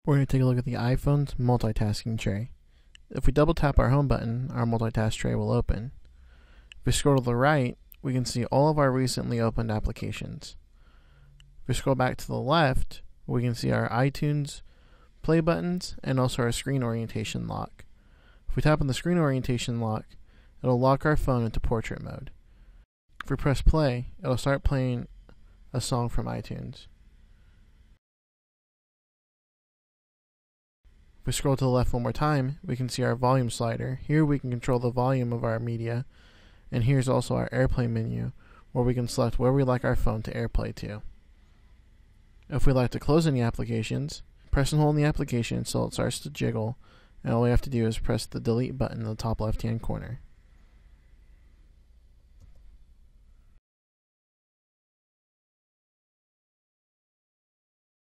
We're going to take a look at the iPhone's multitasking tray. If we double tap our home button, our multitask tray will open. If we scroll to the right, we can see all of our recently opened applications. If we scroll back to the left, we can see our iTunes play buttons and also our screen orientation lock. If we tap on the screen orientation lock, it'll lock our phone into portrait mode. If we press play, it'll start playing a song from iTunes. If we scroll to the left one more time, we can see our volume slider. Here we can control the volume of our media, and here's also our AirPlay menu, where we can select where we like our phone to AirPlay to. If we like to close any applications, press and hold the application until it starts to jiggle, and all we have to do is press the delete button in the top left hand corner.